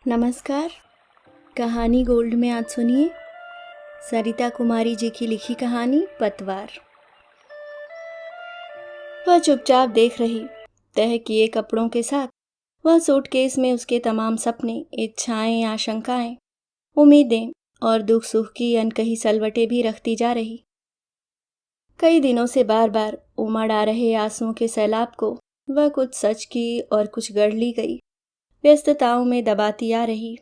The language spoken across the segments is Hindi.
नमस्कार। कहानी गोल्ड में आज सुनिए सरिता कुमारी जी की लिखी कहानी पतवार। वह चुपचाप देख रही। तह किए कपड़ों के साथ वह सूटकेस में उसके तमाम सपने, इच्छाएं, आशंकाएं, उम्मीदें और दुख सुख की अनकही सलवटें भी रखती जा रही। कई दिनों से बार बार उमड़ आ रहे आंसुओं के सैलाब को वह कुछ सच की और कुछ गढ़ ली गई व्यस्तताओं में दबाती आ रही।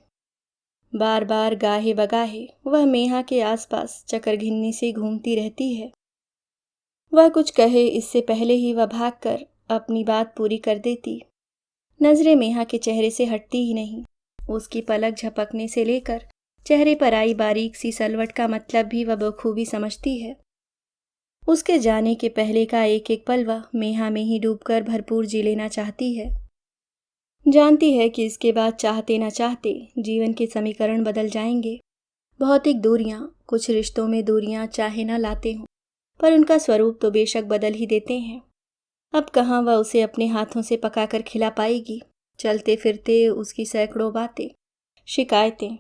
बार बार गाहे बगाहे वह मेहा के आसपास चकरघिन्नी से घूमती रहती है। वह कुछ कहे इससे पहले ही वह भागकर अपनी बात पूरी कर देती। नजरें मेहा के चेहरे से हटती ही नहीं। उसकी पलक झपकने से लेकर चेहरे पर आई बारीक सी सलवट का मतलब भी वह बखूबी समझती है। उसके जाने के पहले का एक एक पल वह मेहा में ही डूबकर भरपूर जी लेना चाहती है। जानती है कि इसके बाद चाहते न चाहते जीवन के समीकरण बदल जाएंगे। भौतिक दूरियां, कुछ रिश्तों में दूरियां चाहे न लाते हों, पर उनका स्वरूप तो बेशक बदल ही देते हैं। अब कहाँ वह उसे अपने हाथों से पकाकर खिला पाएगी। चलते फिरते उसकी सैकड़ों बातें, शिकायतें,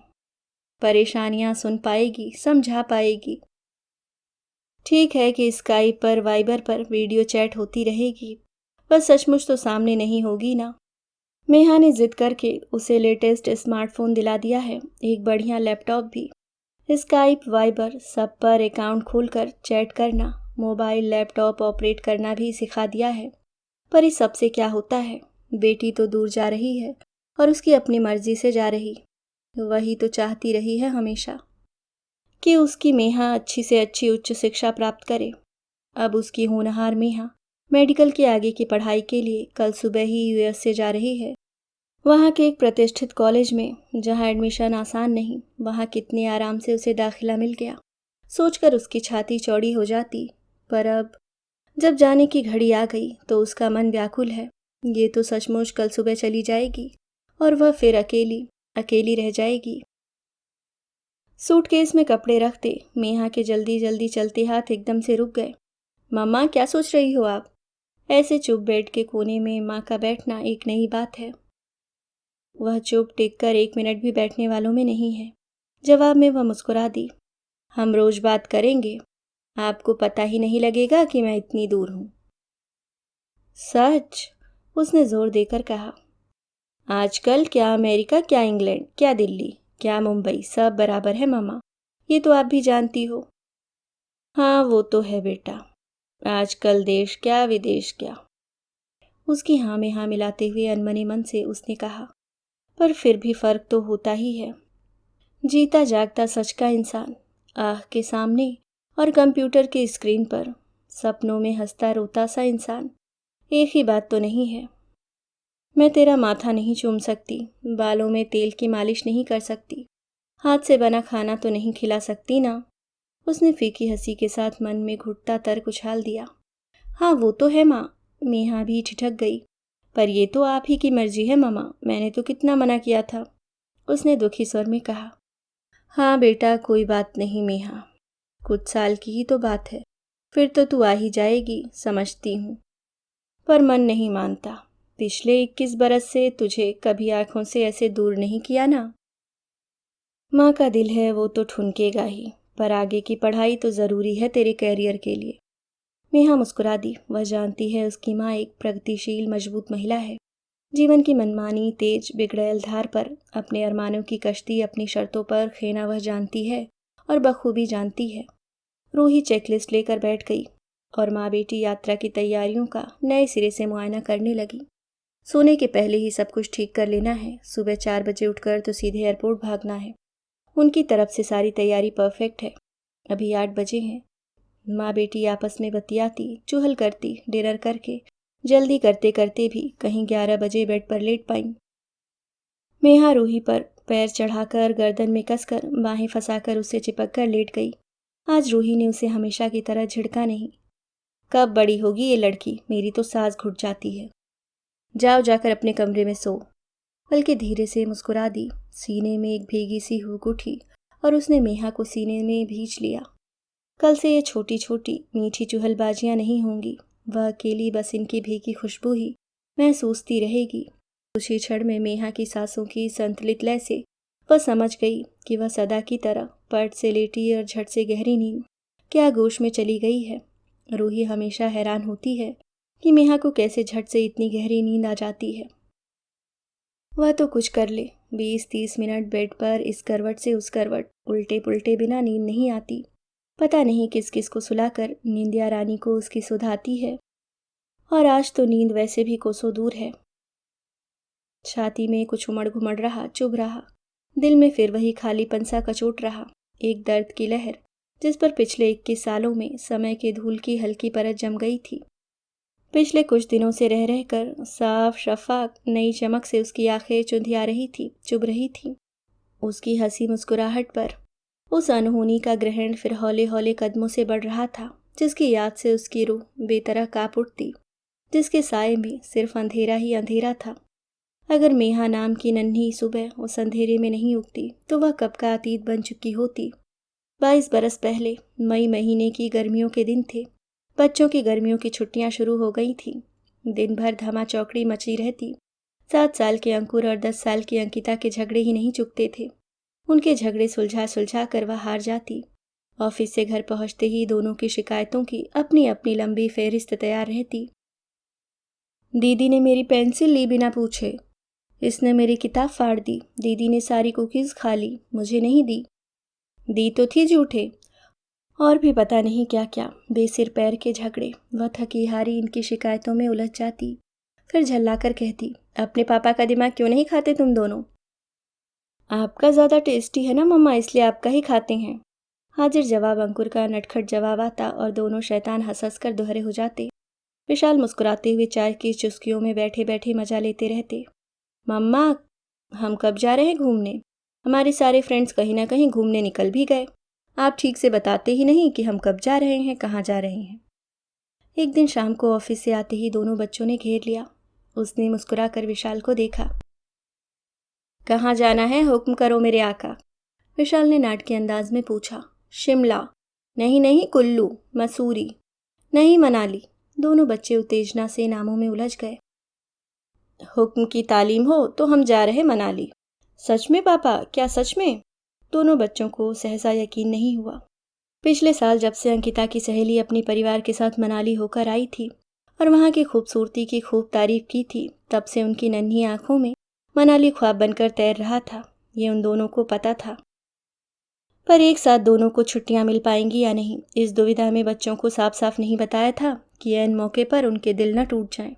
परेशानियां सुन पाएगी, समझा पाएगी। ठीक है कि स्काइप पर, वाइबर पर वीडियो चैट होती रहेगी, पर सचमुच तो सामने नहीं होगी ना। मेहा ने जिद करके उसे लेटेस्ट स्मार्टफोन दिला दिया है, एक बढ़िया लैपटॉप भी। स्काइप, वाइबर सब पर अकाउंट खोलकर चैट करना, मोबाइल लैपटॉप ऑपरेट करना भी सिखा दिया है। पर इस सब से क्या होता है? बेटी तो दूर जा रही है और उसकी अपनी मर्जी से जा रही। वही तो चाहती रही है हमेशा कि उसकी मेहा अच्छी से अच्छी उच्च शिक्षा प्राप्त करे। अब उसकी होनहार मेहा मेडिकल के आगे की पढ़ाई के लिए कल सुबह ही यूएस से जा रही है। वहाँ के एक प्रतिष्ठित कॉलेज में, जहाँ एडमिशन आसान नहीं, वहाँ कितने आराम से उसे दाखिला मिल गया। सोचकर उसकी छाती चौड़ी हो जाती। पर अब जब जाने की घड़ी आ गई तो उसका मन व्याकुल है। ये तो सचमुच कल सुबह चली जाएगी और वह फिर अकेली अकेली रह जाएगी। सूटकेस में कपड़े रखते मेहा के जल्दी जल्दी चलते हाथ एकदम से रुक गए। मम्मा, क्या सोच रही हो आप? ऐसे चुप बेड के कोने में माँ का बैठना एक नई बात है। वह चुप टिक कर 1 मिनट भी बैठने वालों में नहीं है। जवाब में वह मुस्कुरा दी। हम रोज बात करेंगे, आपको पता ही नहीं लगेगा कि मैं इतनी दूर हूँ। सच? उसने जोर देकर कहा। आजकल क्या अमेरिका, क्या इंग्लैंड, क्या दिल्ली, क्या मुंबई, सब बराबर है मामा। ये तो आप भी जानती हो। हाँ, वो तो है बेटा। आजकल देश क्या, विदेश क्या। उसकी हाँ में हाँ मिलाते हुए अनमने मन से उसने कहा, पर फिर भी फर्क तो होता ही है। जीता जागता सच का इंसान आँख के सामने और कंप्यूटर के स्क्रीन पर, सपनों में हंसता रोता सा इंसान, एक ही बात तो नहीं है। मैं तेरा माथा नहीं चूम सकती, बालों में तेल की मालिश नहीं कर सकती, हाथ से बना खाना तो नहीं खिला सकती ना। उसने फीकी हंसी के साथ मन में घुटता तर्क उछाल दिया। हाँ, वो तो है माँ। मेहा भी ठिठक गई। पर ये तो आप ही की मर्जी है मामा, मैंने तो कितना मना किया था। उसने दुखी स्वर में कहा। हाँ बेटा, कोई बात नहीं मेहा, कुछ साल की ही तो बात है, फिर तो तू आ ही जाएगी, समझती हूँ। पर मन नहीं मानता। पिछले 21 बरस से तुझे कभी आंखों से ऐसे दूर नहीं किया ना। माँ का दिल है वो तो ठुनकेगा ही, पर आगे की पढ़ाई तो ज़रूरी है तेरे कैरियर के लिए। मेहा मुस्कुरा दी। वह जानती है उसकी माँ एक प्रगतिशील मजबूत महिला है। जीवन की मनमानी तेज बिगड़ैल धार पर अपने अरमानों की कश्ती अपनी शर्तों पर खेना वह जानती है और बखूबी जानती है। रूही चेकलिस्ट लेकर बैठ गई और माँ बेटी यात्रा की तैयारियों का नए सिरे से मुआयना करने लगी। सोने के पहले ही सब कुछ ठीक कर लेना है। सुबह 4 बजे उठकर तो सीधे एयरपोर्ट भागना है। उनकी तरफ से सारी तैयारी परफेक्ट है। अभी 8 बजे हैं। माँ बेटी आपस में बतियाती, चुहल करती, डिनर करके जल्दी करते करते भी कहीं 11 बजे बेड पर लेट पाई। मेहा रूही पर पैर चढ़ाकर गर्दन में कसकर बाहें फंसाकर उससे चिपक कर लेट गई। आज रूही ने उसे हमेशा की तरह झिड़का नहीं। कब बड़ी होगी ये लड़की, मेरी तो सांस घुट जाती है। जाओ जाकर अपने कमरे में सो। बल्कि धीरे से मुस्कुरा दी। सीने में एक भीगी सी हुक उठी और उसने मेहा को सीने में भींच लिया। कल से ये छोटी छोटी मीठी चुहलबाजियां नहीं होंगी। वह अकेली बस इनकी भीगी खुशबू ही महसूसती रहेगी। उसी क्षण में मेहा की सांसों की संतुलित लय से वह समझ गई कि वह सदा की तरह पट से लेटी और झट से गहरी नींद क्या गोश में चली गई है। रूही हमेशा हैरान होती है कि मेहा को कैसे झट से इतनी गहरी नींद आ जाती है। वह तो कुछ कर ले, 20-30 मिनट बेड पर इस करवट से उस करवट उल्टे पुल्टे बिना नींद नहीं आती। पता नहीं किस किस को सुलाकर निंदिया रानी को उसकी सुध आती है। और आज तो नींद वैसे भी कोसों दूर है। छाती में कुछ उमड़ घुमड़ रहा, चुभ रहा। दिल में फिर वही खालीपन सा कचोट रहा, एक दर्द की लहर जिस पर पिछले 21 सालों में समय के धूल की हल्की परत जम गई थी। पिछले कुछ दिनों से रह रहकर साफ शफाक नई चमक से उसकी आंखें चुंधिया रही थी, चुभ रही थी। उसकी हंसी मुस्कुराहट पर उस अनहोनी का ग्रहण फिर हौले हौले कदमों से बढ़ रहा था, जिसकी याद से उसकी रूह बेतरह कांप उठती, जिसके साए में सिर्फ अंधेरा ही अंधेरा था। अगर मेहा नाम की नन्ही सुबह उस अंधेरे में नहीं उगती तो वह कब का अतीत बन चुकी होती। 22 बरस पहले मई महीने की गर्मियों के दिन थे। बच्चों की गर्मियों की छुट्टियां शुरू हो गई थीं। दिन भर धमा चौकड़ी मची रहती। 7 साल के अंकुर और 10 साल की अंकिता के झगड़े ही नहीं चुकते थे। उनके झगड़े सुलझा सुलझा कर वह हार जाती। ऑफिस से घर पहुंचते ही दोनों की शिकायतों की अपनी अपनी लंबी फहरिस्त तैयार रहती। दीदी ने मेरी पेंसिल ली बिना पूछे, इसने मेरी किताब फाड़ दी, दीदी ने सारी कुकीज़ खा ली, मुझे नहीं दी। दी तो थी झूठे। और भी पता नहीं क्या क्या बेसिर पैर के झगड़े। वह थकी हारी इनकी शिकायतों में उलझ जाती, फिर झल्लाकर कहती, अपने पापा का दिमाग क्यों नहीं खाते तुम दोनों? आपका ज़्यादा टेस्टी है ना मम्मा, इसलिए आपका ही खाते हैं। हाजिर जवाब अंकुर का नटखट जवाब आता और दोनों शैतान हंस हंस कर दोहरे हो जाते। विशाल मुस्कुराते हुए चाय की चुस्कियों में बैठे बैठे मजा लेते रहते। मम्मा, हम कब जा रहे हैं घूमने? हमारे सारे फ्रेंड्स कहीं ना कहीं घूमने निकल भी गए। आप ठीक से बताते ही नहीं कि हम कब जा रहे हैं, कहाँ जा रहे हैं। एक दिन शाम को ऑफिस से आते ही दोनों बच्चों ने घेर लिया। उसने मुस्कुराकर विशाल को देखा। कहाँ जाना है, हुक्म करो मेरे आका। विशाल ने नाटकीय अंदाज में पूछा। शिमला। नहीं नहीं, कुल्लू, मसूरी। नहीं, मनाली। दोनों बच्चे उत्तेजना से नामों में उलझ गए। हुक्म की तालीम हो तो हम जा रहे मनाली। सच में पापा? क्या सच में? दोनों बच्चों को सहसा यकीन नहीं हुआ। पिछले साल जब से अंकिता की सहेली अपने परिवार के साथ मनाली होकर आई थी और वहाँ की खूबसूरती की खूब तारीफ की थी, तब से उनकी नन्ही आंखों में मनाली ख्वाब बनकर तैर रहा था। ये उन दोनों को पता था। पर एक साथ दोनों को छुट्टियां मिल पाएंगी या नहीं, इस दुविधा में बच्चों को साफ साफ नहीं बताया था कि ऐन मौके पर उनके दिल न टूट जाएं।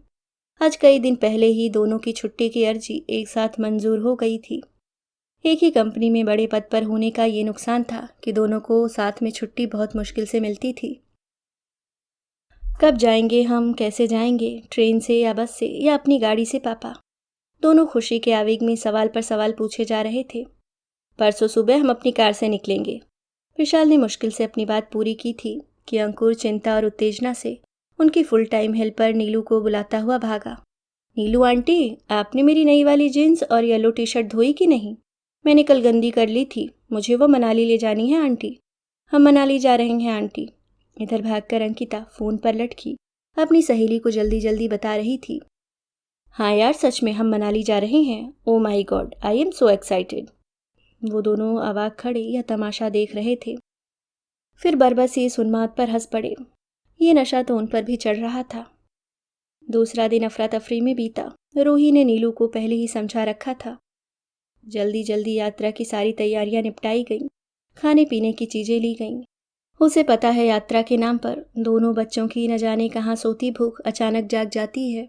आज कई दिन पहले ही दोनों की छुट्टी की अर्जी एक साथ मंजूर हो गई थी। एक ही कंपनी में बड़े पद पर होने का ये नुकसान था कि दोनों को साथ में छुट्टी बहुत मुश्किल से मिलती थी। कब जाएंगे हम, कैसे जाएंगे, ट्रेन से या बस से या अपनी गाड़ी से पापा? दोनों खुशी के आवेग में सवाल पर सवाल पूछे जा रहे थे। परसों सुबह हम अपनी कार से निकलेंगे। विशाल ने मुश्किल से अपनी बात पूरी की थी कि अंकुर चिंता और उत्तेजना से उनकी फुल टाइम हेल्पर नीलू को बुलाता हुआ भागा। नीलू आंटी, आपने मेरी नई वाली जीन्स और येलो टी शर्ट धोई कि नहीं? मैंने कल गंदी कर ली थी, मुझे वो मनाली ले जानी है आंटी। हम मनाली जा रहे हैं आंटी। इधर भागकर अंकिता फोन पर लटकी अपनी सहेली को जल्दी जल्दी बता रही थी। हाँ यार, सच में हम मनाली जा रहे हैं। Oh my god, I am so excited. वो दोनों अवाक खड़े यह तमाशा देख रहे थे, फिर बरबस इस उन्माद पर हंस पड़े। ये नशा तो उन पर भी चढ़ रहा था। दूसरा दिन अफरा तफरी में बीता। रूही ने नीलू को पहले ही समझा रखा था। जल्दी जल्दी यात्रा की सारी तैयारियां निपटाई गईं, खाने पीने की चीजें ली गईं। उसे पता है यात्रा के नाम पर दोनों बच्चों की न जाने कहाँ सोती भूख अचानक जाग जाती है।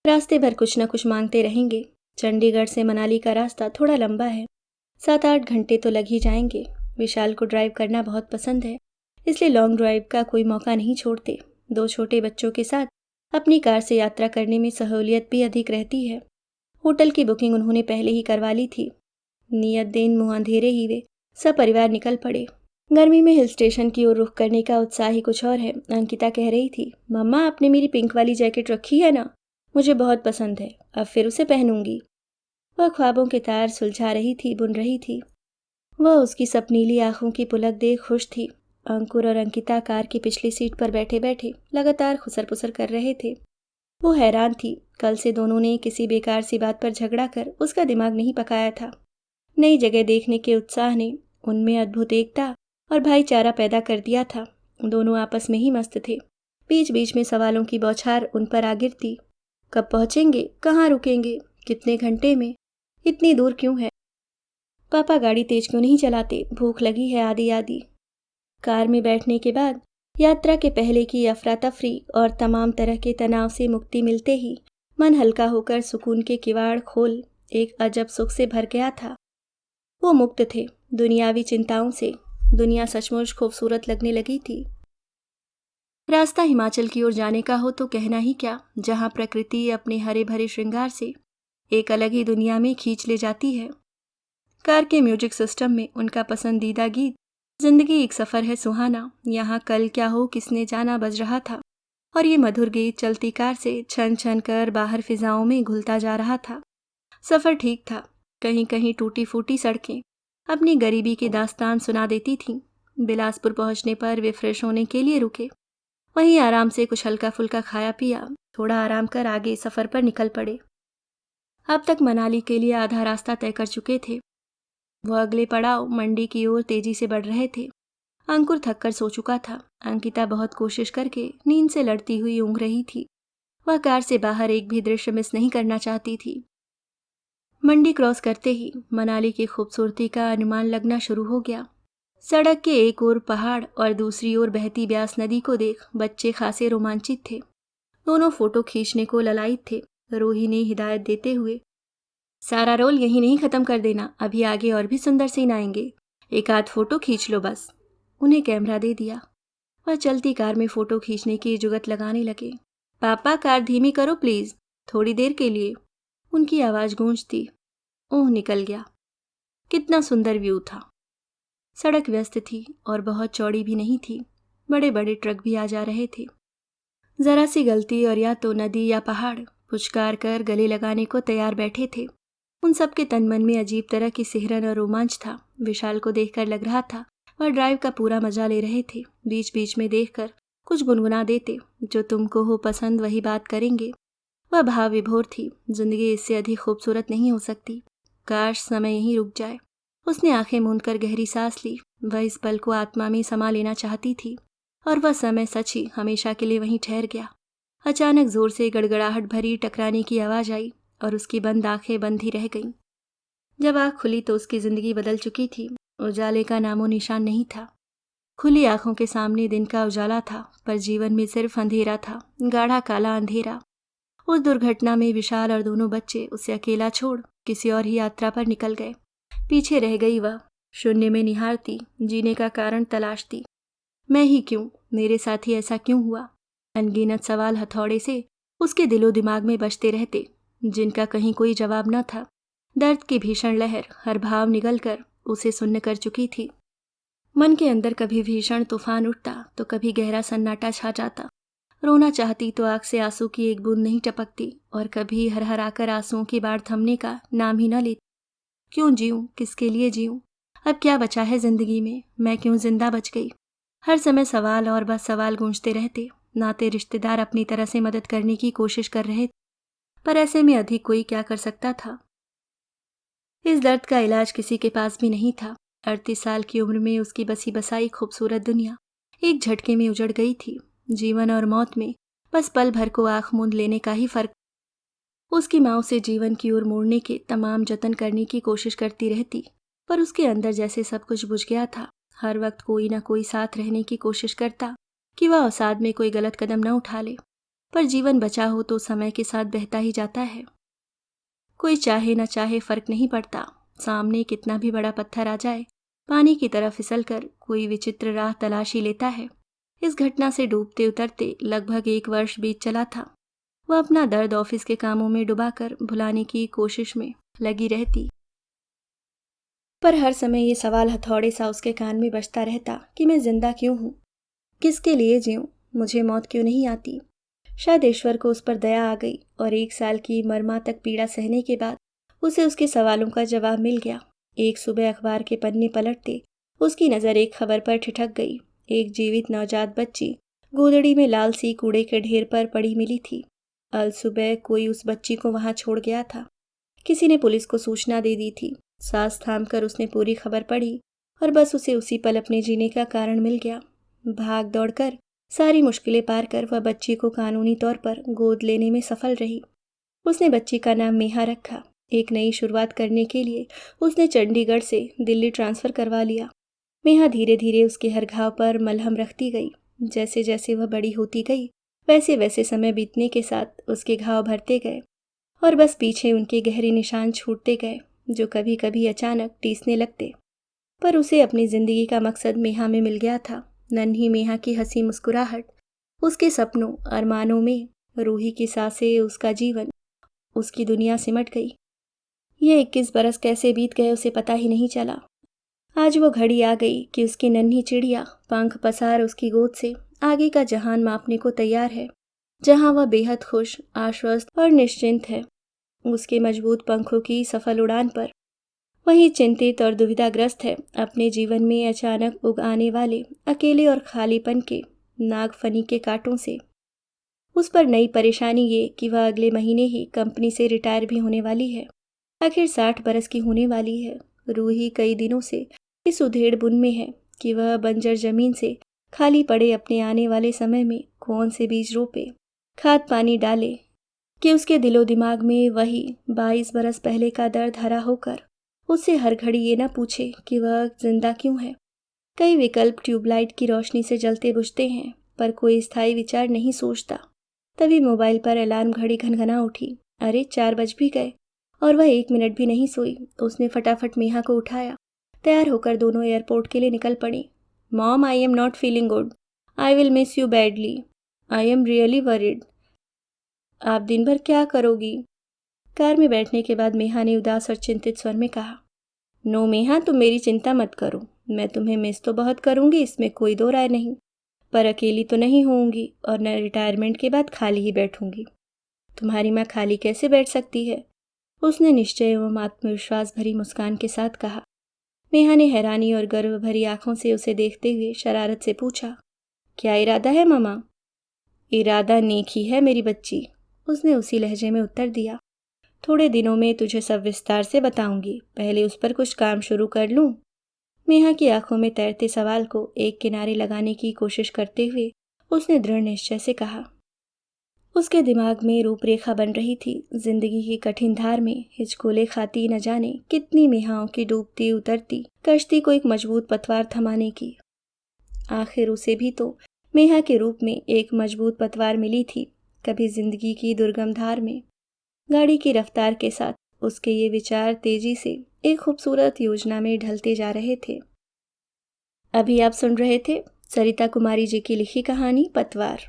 रास्ते भर कुछ न कुछ मांगते रहेंगे। चंडीगढ़ से मनाली का रास्ता थोड़ा लंबा है, 7-8 घंटे तो लग ही जाएंगे। विशाल को ड्राइव करना बहुत पसंद है, इसलिए लॉन्ग ड्राइव का कोई मौका नहीं छोड़ते। 2 छोटे बच्चों के साथ अपनी कार से यात्रा करने में सहूलियत भी अधिक रहती है। होटल की बुकिंग उन्होंने पहले ही करवा ली थी। नियत दिन मुँह अंधेरे ही वे सब परिवार निकल पड़े। गर्मी में हिल स्टेशन की ओर रुख करने का उत्साह ही कुछ और है। अंकिता कह रही थी, मम्मा आपने मेरी पिंक वाली जैकेट रखी है ना? मुझे बहुत पसंद है, अब फिर उसे पहनूंगी। वह ख्वाबों के तार सुलझा रही थी, बुन रही थी। वह उसकी सपनीली आंखों की पुलक देख खुश थी। अंकुर और अंकिता कार की पिछली सीट पर बैठे बैठे लगातार खुसर पुसर कर रहे थे। वो हैरान थी। कल से दोनों ने किसी बेकार सी बात पर झगड़ा कर उसका दिमाग नहीं पकाया था। नई जगह देखने के उत्साह ने उनमें अद्भुत एकता और भाईचारा पैदा कर दिया था। दोनों आपस में ही मस्त थे। बीच बीच में सवालों की बौछार उन पर आ गिरती। कब पहुंचेंगे, कहाँ रुकेंगे, कितने घंटे में, इतनी दूर क्यों है, पापा गाड़ी तेज क्यों नहीं चलाते, भूख लगी है, आदि आदि। कार में बैठने के बाद यात्रा के पहले की अफरा तफरी और तमाम तरह के तनाव से मुक्ति मिलते ही मन हल्का होकर सुकून के किवाड़ खोल एक अजब सुख से भर गया था। वो मुक्त थे दुनियावी चिंताओं से। दुनिया सचमुच खूबसूरत लगने लगी थी। रास्ता हिमाचल की ओर जाने का हो तो कहना ही क्या, जहाँ प्रकृति अपने हरे भरे श्रृंगार से एक अलग ही दुनिया में खींच ले जाती है। कार के म्यूजिक सिस्टम में उनका पसंदीदा गीत जिंदगी एक सफ़र है सुहाना, यहाँ कल क्या हो किसने जाना बज रहा था, और ये मधुर गीत चलती कार से छन छन कर बाहर फिजाओं में घुलता जा रहा था। सफ़र ठीक था। कहीं कहीं टूटी फूटी सड़कें अपनी गरीबी की दास्तान सुना देती थीं। बिलासपुर पहुंचने पर वे फ्रेश होने के लिए रुके। वहीं आराम से कुछ हल्का फुल्का खाया पिया, थोड़ा आराम कर आगे सफ़र पर निकल पड़े। अब तक मनाली के लिए आधा रास्ता तय कर चुके थे। वो अगले पड़ाव मंडी की ओर तेजी से बढ़ रहे थे। अंकुर थक कर सो चुका था। अंकिता बहुत कोशिश करके नींद से लड़ती हुई ऊँघ रही थी। वह कार से बाहर एक भी दृश्य मिस नहीं करना चाहती थी। मंडी क्रॉस करते ही मनाली की खूबसूरती का अनुमान लगना शुरू हो गया। सड़क के एक ओर पहाड़ और दूसरी ओर बहती ब्यास नदी को देख बच्चे खासे रोमांचित थे। दोनों फोटो खींचने को ललायित थे। रोही ने हिदायत देते हुए, सारा रोल यहीं नहीं खत्म कर देना, अभी आगे और भी सुंदर सीन आएंगे, एक आध फोटो खींच लो बस। उन्हें कैमरा दे दिया। वह चलती कार में फोटो खींचने की जुगत लगाने लगे। पापा कार धीमी करो प्लीज, थोड़ी देर के लिए, उनकी आवाज़ गूंजती। ओह, निकल गया। कितना सुंदर व्यू था। सड़क व्यस्त थी और बहुत चौड़ी भी नहीं थी। बड़े बड़े ट्रक भी आ जा रहे थे। जरा सी गलती और या तो नदी या पहाड़ पुचकार कर गले लगाने को तैयार बैठे थे। उन सब के तन मन में अजीब तरह की सिहरन और रोमांच था। विशाल को देखकर लग रहा था वह ड्राइव का पूरा मजा ले रहे थे। बीच बीच में देखकर कुछ गुनगुना देते, जो तुमको हो पसंद वही बात करेंगे। वह भाव विभोर थी। जिंदगी इससे अधिक खूबसूरत नहीं हो सकती। काश समय यहीं रुक जाए। उसने आंखें मूंद कर गहरी सांस ली। वह इस पल को आत्मा में समा लेना चाहती थी, और वह समय सच ही हमेशा के लिए वहीं ठहर गया। अचानक जोर से गड़गड़ाहट भरी टकराने की आवाज़ आई और उसकी बंद आंखें बंद ही रह गईं। जब आँख खुली तो उसकी ज़िंदगी बदल चुकी थी। उजाले का नामो निशान नहीं था। खुली आंखों के सामने दिन का उजाला था, पर जीवन में सिर्फ अंधेरा था, गाढ़ा काला अंधेरा। उस दुर्घटना में विशाल और दोनों बच्चे उसे अकेला छोड़ किसी और ही यात्रा पर निकल गए। पीछे रह गई वह, शून्य में निहारती, जीने का कारण तलाशती। मैं ही क्यों, मेरे साथ ही ऐसा क्यों हुआ? अनगिनत सवाल हथौड़े से उसके दिलो दिमाग में बजते रहते, जिनका कहीं कोई जवाब न था। दर्द की भीषण लहर हर भाव निगल कर उसे सुन्न कर चुकी थी। मन के अंदर कभी भीषण तूफान उठता तो कभी गहरा सन्नाटा छा जाता। रोना चाहती तो आँख से आंसू की एक बूंद नहीं टपकती, और कभी हर हर आकर आंसुओं की बाढ़ थमने का नाम ही न लेती। क्यों जीऊं, किसके लिए जीऊं? अब क्या बचा है जिंदगी में? मैं क्यों जिंदा बच गई? हर समय सवाल और बस सवाल गूंजते रहते। नाते रिश्तेदार अपनी तरह से मदद करने की कोशिश कर रहे थे, पर ऐसे में अधिक कोई क्या कर सकता था? इस दर्द का इलाज किसी के पास भी नहीं था। 38 साल की उम्र में उसकी बसी बसाई खूबसूरत दुनिया एक झटके में उजड़ गई थी। जीवन और मौत में बस पल भर को आंख मूंद लेने का ही फर्क। उसकी माँ उसे जीवन की ओर मोड़ने के तमाम जतन करने की कोशिश करती रहती, पर उसके अंदर जैसे सब कुछ बुझ गया था। हर वक्त कोई ना कोई साथ रहने की कोशिश करता कि वह अवसाद में कोई गलत कदम न उठा ले, पर जीवन बचा हो तो समय के साथ बहता ही जाता है। कोई चाहे न चाहे फर्क नहीं पड़ता। सामने कितना भी बड़ा पत्थर आ जाए, पानी की तरफ फिसल कर कोई विचित्र राह तलाशी लेता है। इस घटना से डूबते उतरते लगभग 1 वर्ष बीत चला था। वह अपना दर्द ऑफिस के कामों में डुबाकर भुलाने की कोशिश में लगी रहती, पर हर समय ये सवाल हथौड़े सा उसके कान में बजता रहता कि मैं जिंदा क्यों हूँ, किसके लिए जीऊँ, मुझे मौत क्यों नहीं आती। शायद ईश्वर को उस पर दया आ गई और 1 साल की मर्मातक पीड़ा सहने के बाद उसे उसके सवालों का जवाब मिल गया। एक सुबह अखबार के पन्ने पलटते उसकी नज़र एक खबर पर ठिठक गई। एक जीवित नवजात बच्ची गोदड़ी में लाल सी कूड़े के ढेर पर पड़ी मिली थी। अल सुबह कोई उस बच्ची को वहां छोड़ गया था। किसी ने पुलिस को सूचना दे दी थी। सांस थामकर उसने पूरी खबर पढ़ी और बस उसे उसी पल अपने जीने का कारण मिल गया। भाग दौड़ कर सारी मुश्किलें पार कर वह बच्ची को कानूनी तौर पर गोद लेने में सफल रही। उसने बच्ची का नाम मेहा रखा। एक नई शुरुआत करने के लिए उसने चंडीगढ़ से दिल्ली ट्रांसफ़र करवा लिया। मेहा धीरे धीरे उसके हर घाव पर मलहम रखती गई। जैसे जैसे वह बड़ी होती गई वैसे वैसे समय बीतने के साथ उसके घाव भरते गए और बस पीछे उनके गहरे निशान छूटते गए, जो कभी कभी अचानक टीसने लगते। पर उसे अपनी ज़िंदगी का मकसद मेहा में मिल गया था। नन्ही मेहा की हंसी मुस्कुराहट, उसके सपनों अरमानों में रूही की सांसें, उसका जीवन, उसकी दुनिया सिमट गई। ये 21 बरस कैसे बीत गए उसे पता ही नहीं चला। आज वो घड़ी आ गई कि उसकी नन्ही चिड़िया पंख पसार उसकी गोद से आगे का जहान मापने को तैयार है, जहां वह बेहद खुश, आश्वस्त और निश्चिंत है उसके मजबूत पंखों की सफल उड़ान पर। वहीं चिंतित और दुविधाग्रस्त है अपने जीवन में अचानक उग आने वाले अकेले और खालीपन के नागफनी के कांटों से। उस पर नई परेशानी ये कि वह अगले महीने ही कंपनी से रिटायर भी होने वाली है। आखिर 60 बरस की होने वाली है। रूही कई दिनों से इस उधेड़ बुन में है कि वह बंजर जमीन से खाली पड़े अपने आने वाले समय में कौन से बीज रोपे, खाद पानी डाले कि उसके दिलो दिमाग में वही 22 बरस पहले का दर्द हरा होकर उससे हर घड़ी ये न पूछे कि वह जिंदा क्यों है। कई विकल्प ट्यूबलाइट की रोशनी से जलते बुझते हैं, पर कोई स्थायी विचार नहीं सोचता। तभी मोबाइल पर अलार्म घड़ी घनघना उठी। अरे 4 बज भी गए और वह 1 मिनट भी नहीं सोई। उसने फटाफट मेहा को उठाया। तैयार होकर दोनों एयरपोर्ट के लिए निकल पड़ी। Mom, I am not feeling good. I will miss you badly. I am really worried. आप दिन भर क्या करोगी? कार में बैठने के बाद मेहा ने उदास और चिंतित स्वर में कहा। नो मेहा, तुम मेरी चिंता मत करो। मैं तुम्हें मिस तो बहुत करूंगी, इसमें कोई दो राय नहीं, पर अकेली तो नहीं होऊंगी और न रिटायरमेंट के बाद खाली ही बैठूंगी। तुम्हारी माँ खाली कैसे बैठ सकती है? उसने निश्चय एवं आत्मविश्वास भरी मुस्कान के साथ कहा। मेहा ने हैरानी और गर्व भरी आंखों से उसे देखते हुए शरारत से पूछा, क्या इरादा है मामा? इरादा नेक ही है मेरी बच्ची, उसने उसी लहजे में उत्तर दिया। थोड़े दिनों में तुझे सब विस्तार से बताऊंगी, पहले उस पर कुछ काम शुरू कर लूं। मेहा की आंखों में तैरते सवाल को एक किनारे लगाने की कोशिश करते हुए उसने दृढ़ निश्चय से कहा। उसके दिमाग में रूपरेखा बन रही थी। जिंदगी की कठिन धार में हिचकोले खाती न जाने कितनी मेहाओं की डूबती उतरती कश्ती को एक मजबूत पतवार थमाने की। आखिर उसे भी तो मेहा के रूप में एक मजबूत पतवार मिली थी। कभी जिंदगी की दुर्गम धार में गाड़ी की रफ्तार के साथ उसके ये विचार तेजी से एक खूबसूरत योजना में ढलते जा रहे थे। अभी आप सुन रहे थे सरिता कुमारी जी की लिखी कहानी पतवार।